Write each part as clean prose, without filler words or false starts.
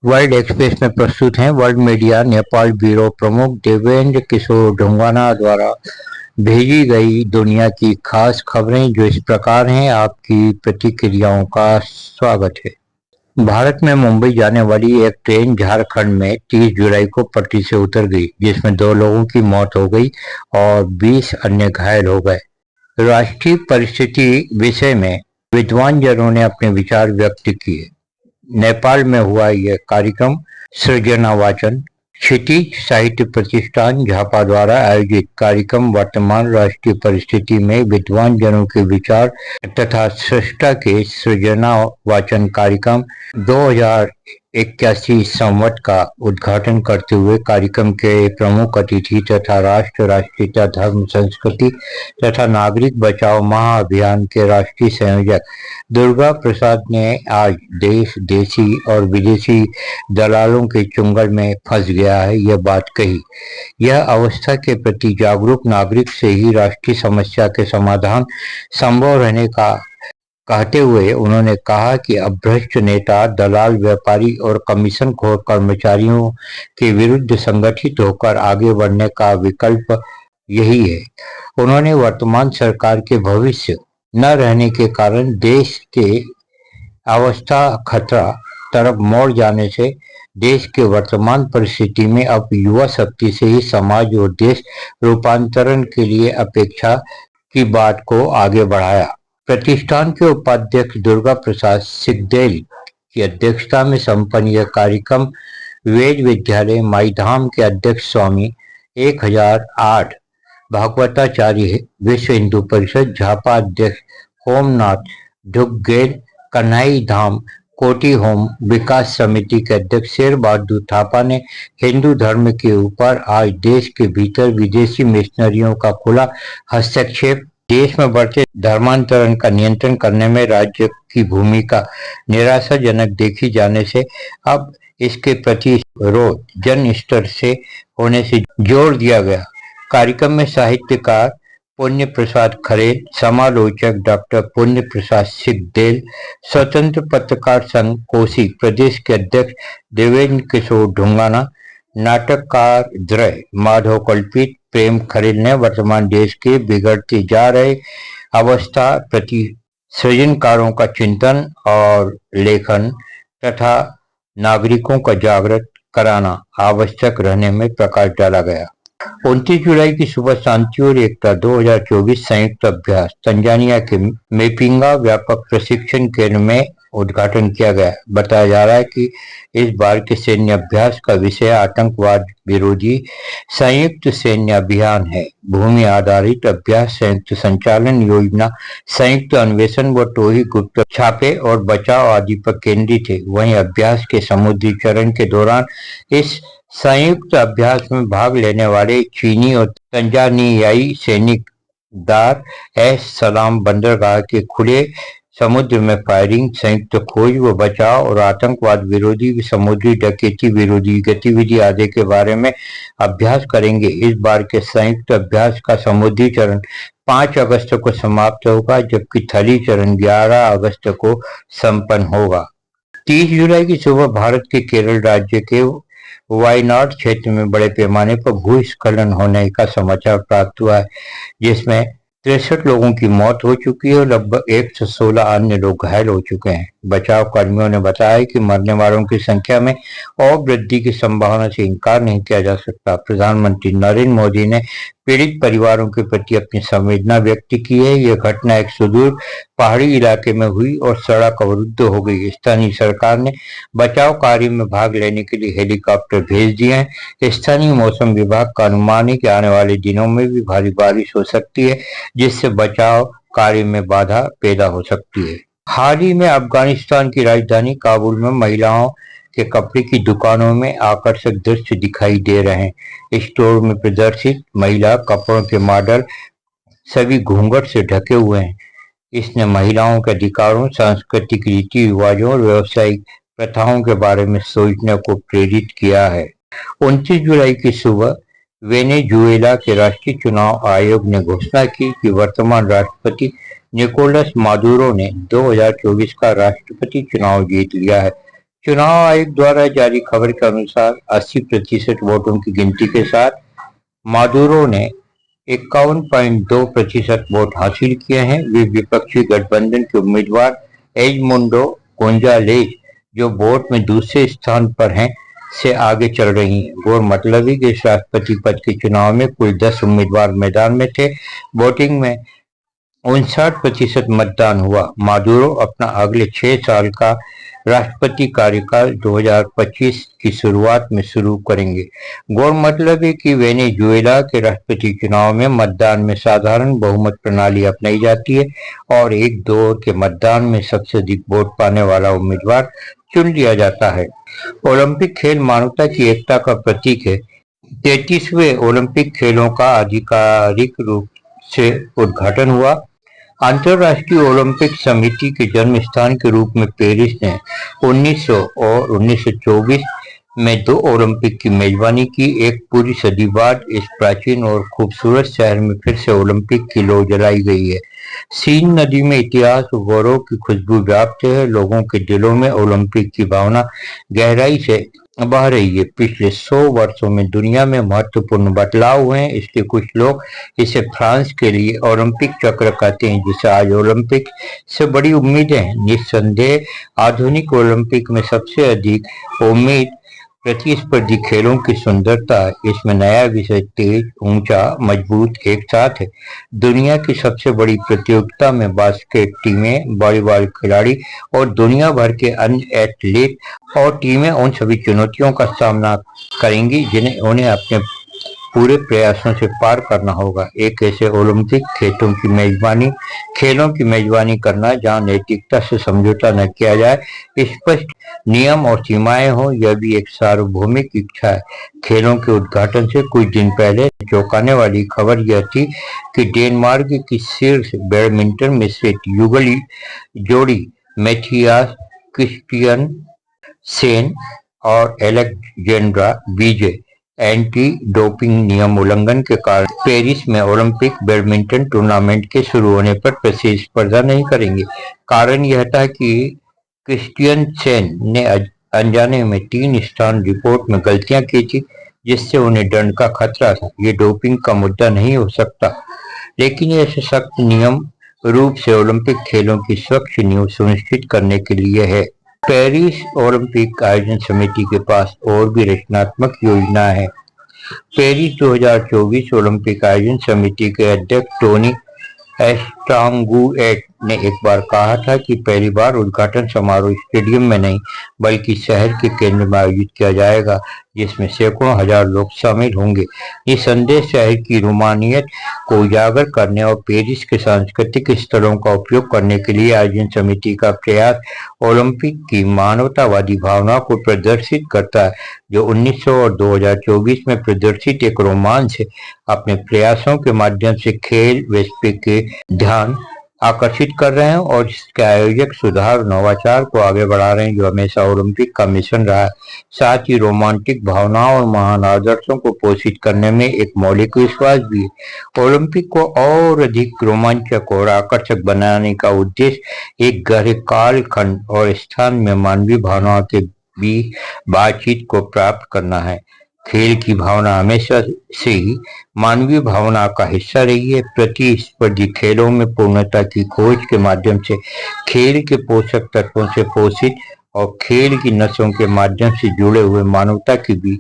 World express में प्रस्तुत हैं वर्ल्ड मीडिया नेपाल ब्यूरो प्रमुख देवेंद्र किशोर ढुंगाना द्वारा भेजी गई दुनिया की खास खबरें जो इस प्रकार हैं। आपकी प्रतिक्रियाओं का स्वागत है। भारत में मुंबई जाने वाली एक ट्रेन झारखंड में 30 जुलाई को पटरी से उतर गई, जिसमें 2 लोगों की मौत हो गई और 20 अन्य घायल हो गए। राष्ट्रीय परिस्थिति विषय में विद्वान जनों ने अपने विचार व्यक्त किए। नेपाल में हुआ यह कार्यक्रम सृजना वाचन क्षितिज साहित्य प्रतिष्ठान झापा द्वारा आयोजित कार्यक्रम वर्तमान राष्ट्रीय परिस्थिति में विद्वान जनों के विचार तथा सृष्टा के सृजना वाचन कार्यक्रम 2081 संवत का उद्घाटन करते हुए कार्यक्रम के प्रमुख अतिथि तथा राष्ट्रीयता धर्म संस्कृति तथा नागरिक बचाओ महाअभियान के राष्ट्रीय संयोजक दुर्गा प्रसाद ने आज देश देशी और विदेशी दलालों के चुंगल में फंस गया है यह बात कही। यह अवस्था के प्रति जागरूक नागरिक से ही राष्ट्रीय समस्या के समाधान संभव रहने का कहते हुए उन्होंने कहा कि अब भ्रष्ट नेता, दलाल, व्यापारी और कमीशनखोर कर्मचारियों के विरुद्ध संगठित होकर आगे बढ़ने का विकल्प यही है। उन्होंने वर्तमान सरकार के भविष्य न रहने के कारण देश के अवस्था खतरा तरफ मोड़ जाने से देश के वर्तमान परिस्थिति में अब युवा शक्ति से ही समाज और देश रूपांतरण के लिए अपेक्षा की बात को आगे बढ़ाया। प्रतिष्ठान के उपाध्यक्ष दुर्गा प्रसाद सिगदेल की अध्यक्षता में संपन्न यह कार्यक्रम वेद विद्यालय माईधाम के अध्यक्ष स्वामी 1008 भागवताचार्य, विश्व हिंदू परिषद झापा अध्यक्ष होमनाथ ढुगगेल, कन्हई धाम कोटी होम विकास समिति के अध्यक्ष शेर बहादुर थापा ने हिंदू धर्म के ऊपर आज देश के भीतर विदेशी मिशनरियों का खुला हस्तक्षेप, देश में बढ़ते धर्मांतरण का नियंत्रण करने में राज्य की भूमिका निराशाजनक देखी जाने से अब इसके प्रति विरोध जन स्तर से होने से जोर दिया गया। कार्यक्रम में साहित्यकार पुण्य प्रसाद खरेल, समालोचक डॉक्टर पुण्य प्रसाद सिगदेल, स्वतंत्र पत्रकार संघ कोसी प्रदेश के अध्यक्ष देवेंद्र किशोर ढुंगाना, नाटककार द्रय माधव कल्पित, प्रेम खरेल ने वर्तमान देश के बिगड़ते जा रहे अवस्था प्रति सृजनकारों का चिंतन और लेखन तथा नागरिकों का जागृत कराना आवश्यक रहने में प्रकाश डाला गया। 29 जुलाई की सुबह शांति और एकता 2024 संयुक्त अभ्यास तंजानिया के मेपिंगा व्यापक प्रशिक्षण केंद्र में उद्घाटन किया गया। बताया जा रहा है कि इस बार के सैन्य अभ्यास का विषय आतंकवाद विरोधी संयुक्त सैन्य अभियान है। भूमि आधारित अभ्यास, संयुक्त संचालन योजना, संयुक्त अन्वेषण व टोही गुप्त छापे और बचाव आदि पर केंद्रित है। वहीं अभ्यास के समुद्री चरण के दौरान इस संयुक्त अभ्यास में भाग लेने वाले चीनी और तंजानियाई सैनिक दार एस सलाम बंदरगाह के खुले समुद्र में फायरिंग, संयुक्त खोज व बचाव और आतंकवाद विरोधी समुद्री डकैती विरोधी गतिविधि आदि के बारे में अभ्यास करेंगे। इस बार के संयुक्त अभ्यास का समुद्री चरण 5 अगस्त को समाप्त होगा, जबकि थली चरण 11 अगस्त को संपन्न होगा। 30 जुलाई की सुबह भारत के केरल राज्य के वायनाड क्षेत्र में बड़े पैमाने पर भूस्खलन होने का समाचार प्राप्त हुआ है, जिसमें 63 लोगों की मौत हो चुकी है और लगभग 116 अन्य लोग घायल हो चुके हैं। बचाव कर्मियों ने बताया कि मरने वालों की संख्या में और वृद्धि की संभावना से इनकार नहीं किया जा सकता। प्रधानमंत्री नरेंद्र मोदी ने पीड़ित परिवारों के प्रति अपनी संवेदना व्यक्त की है। यह घटना एक सुदूर पहाड़ी इलाके में हुई और सड़क अवरुद्ध हो गई। स्थानीय सरकार ने बचाव कार्य में भाग लेने के लिए हेलीकॉप्टर भेज दिए हैं। स्थानीय मौसम विभाग का अनुमान है कि आने वाले दिनों में भी भारी बारिश हो सकती है, जिससे बचाव कार्य में बाधा पैदा हो सकती है। हाल ही में अफगानिस्तान की राजधानी काबुल में महिलाओं के कपड़े की दुकानों में आकर्षक दृश्य दिखाई दे रहे हैं। स्टोर में प्रदर्शित महिला कपड़ों के मॉडल सभी घूंघट से ढके हुए हैं। इसने महिलाओं के अधिकारों, सांस्कृतिक रीति रिवाजों और व्यावसायिक प्रथाओं के बारे में सोचने को प्रेरित किया है। 29 जुलाई की सुबह वेनेजुएला के राष्ट्रीय चुनाव आयोग ने घोषणा की कि वर्तमान राष्ट्रपति निकोलस मादुरो ने 2024 का राष्ट्रपति चुनाव जीत लिया है। चुनाव आयोग द्वारा जारी खबर के अनुसार 80% वोटों की गिनती के साथ मादुरो ने 51.2% वोट हासिल किए हैं। वे विपक्षी गठबंधन के उम्मीदवार एडमुंडो गोंजालेज, जो वोट में दूसरे स्थान पर हैं, से आगे चल रही हैं। गौरतलब है कि इस राष्ट्रपति पद के चुनाव में कुल 10 उम्मीदवार मैदान में थे। वोटिंग में 59% मतदान हुआ। मादुरो अपना अगले 6 साल का राष्ट्रपति कार्यकाल 2025 की शुरुआत में शुरू करेंगे। गौरतलब है कि वेनेजुएला के राष्ट्रपति चुनाव में मतदान में साधारण बहुमत प्रणाली अपनाई जाती है और एक दौर के मतदान में सबसे अधिक वोट पाने वाला उम्मीदवार चुन लिया जाता है। ओलंपिक खेल मानवता की एकता का प्रतीक है। 33वें ओलंपिक खेलों का आधिकारिक रूप से उद्घाटन हुआ। अंतर्राष्ट्रीय ओलंपिक समिति के जन्म स्थान के रूप में पेरिस ने 1900 और 1924 में 2 ओलंपिक की मेजबानी की। एक पूरी सदी बाद इस प्राचीन और खूबसूरत शहर में फिर से ओलंपिक की लौ जलाई गई है। सीन नदी में इतिहास और गौरव की खुशबू व्याप्त है। लोगों के दिलों में ओलंपिक की भावना गहराई से बह रही है। पिछले 100 वर्षों में दुनिया में महत्वपूर्ण बदलाव हुए हैं, इसलिए कुछ लोग इसे फ्रांस के लिए ओलंपिक चक्र कहते हैं, जिसे आज ओलंपिक से बड़ी उम्मीदें हैं। निस्संदेह आधुनिक ओलंपिक में सबसे अधिक उम्मीद प्रतिस्पर्धी खेलों की सुंदरता है। इसमें नया विषय तेज, ऊंचा, मजबूत एक साथ है। दुनिया की सबसे बड़ी प्रतियोगिता में बास्केट टीमें, वॉलीबॉल खिलाड़ी और दुनिया भर के अन्य एथलीट और टीमें उन सभी चुनौतियों का सामना करेंगी जिन्हें उन्हें अपने पूरे प्रयासों से पार करना होगा। एक ऐसे ओलंपिक खेलों की मेजबानी करना जहां नैतिकता से समझौता न किया जाए, स्पष्ट नियम और सीमाएं हो, यह भी एक सार्वभौमिक इच्छा है। खेलों के उद्घाटन से कुछ दिन पहले चौंकाने वाली खबर यह थी कि डेनमार्क की शीर्ष बैडमिंटन मिश्रित युगल जोड़ी मैथियास क्रिस्टियनसेन और एलेक्जेंड्रा विजे एंटी डोपिंग नियम उल्लंघन के कारण पेरिस में ओलंपिक बैडमिंटन टूर्नामेंट के शुरू होने पर प्रतिस्पर्धा नहीं करेंगे। कारण यह था कि क्रिस्टियनसेन ने अनजाने में 3 स्थान रिपोर्ट में गलतियां की थी, जिससे उन्हें दंड का खतरा था। ये डोपिंग का मुद्दा नहीं हो सकता, लेकिन ऐसे सख्त नियम रूप से ओलंपिक खेलों की स्वच्छ नींव सुनिश्चित करने के लिए है। पेरिस ओलंपिक आयोजन समिति के पास और भी रचनात्मक योजना है। पेरिस 2024 ओलंपिक आयोजन समिति के अध्यक्ष टोनी एस्ट्रांगुएट ने एक बार कहा था कि पहली बार उद्घाटन समारोह स्टेडियम में नहीं बल्कि शहर के केंद्र में आयोजित किया जाएगा, जिसमें सैकड़ों हजार लोग शामिल होंगे। ये संदेश शहर की रोमानियत को उजागर करने और पेरिस के सांस्कृतिक स्थलों का उपयोग करने के लिए आयोजन समिति का प्रयास ओलंपिक की मानवतावादी भावना को प्रदर्शित करता है, जो 1900 और 2024 में प्रदर्शित एक रोमांच है। अपने प्रयासों के माध्यम से खेल विश्व के ध्यान आकर्षित कर रहे हैं और इसके आयोजक सुधार और नवाचार को आगे बढ़ा रहे हैं, जो हमेशा ओलंपिक का मिशन रहा है। साथ ही रोमांटिक भावनाओं और महान आदर्शों को पोषित करने में एक मौलिक विश्वास भी है। ओलंपिक को और अधिक रोमांचक और आकर्षक बनाने का उद्देश्य एक गहरे कालखंड और स्थान में मानवीय भावनाओं के बीच बातचीत को प्राप्त करना है। खेल की भावना हमेशा से ही मानवीय भावना का हिस्सा रही है। प्रतिस्पर्धी खेलों में पूर्णता की खोज के माध्यम से खेल के पोषक तत्वों से पोषित और खेल की नसों के माध्यम से जुड़े हुए मानवता की भी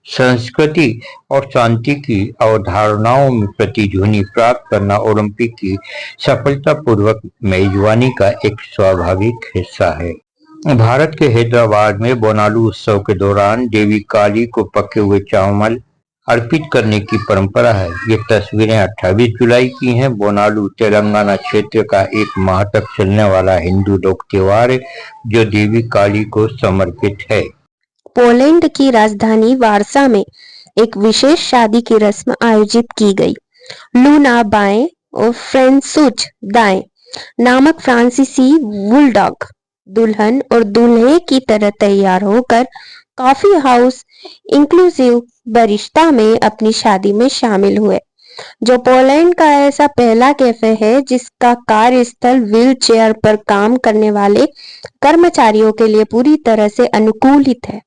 संस्कृति और शांति की अवधारणाओं में प्रतिध्वनि प्राप्त करना ओलंपिक की सफलतापूर्वक मेजबानी का एक स्वाभाविक हिस्सा है। भारत के हैदराबाद में बोनालू उत्सव के दौरान देवी काली को पके हुए चावल अर्पित करने की परंपरा है। ये तस्वीरें 28 जुलाई की हैं। बोनालू तेलंगाना क्षेत्र का एक माह तक चलने वाला हिंदू लोक त्योहार है, जो देवी काली को समर्पित है। पोलैंड की राजधानी वारसा में एक विशेष शादी की रस्म आयोजित की गई। लूना बाएं और फ्रेंसुच दाएं नामक फ्रांसीसी बुलडॉग दुल्हन और दूल्हे की तरह तैयार होकर कॉफी हाउस इंक्लूसिव बरिस्ता में अपनी शादी में शामिल हुए। जो पोलैंड का ऐसा पहला कैफे है जिसका कार्यस्थल व्हील चेयर पर काम करने वाले कर्मचारियों के लिए पूरी तरह से अनुकूलित है,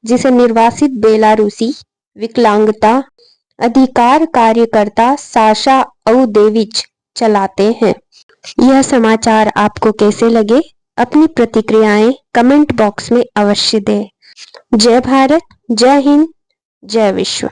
जिसे निर्वासित बेलारूसी विकलांगता अधिकार कार्यकर्ता साशा औदेविच चलाते हैं। यह समाचार आपको कैसे लगे? अपनी प्रतिक्रियाएं कमेंट बॉक्स में अवश्य दें। जय भारत, जय हिंद, जय विश्व।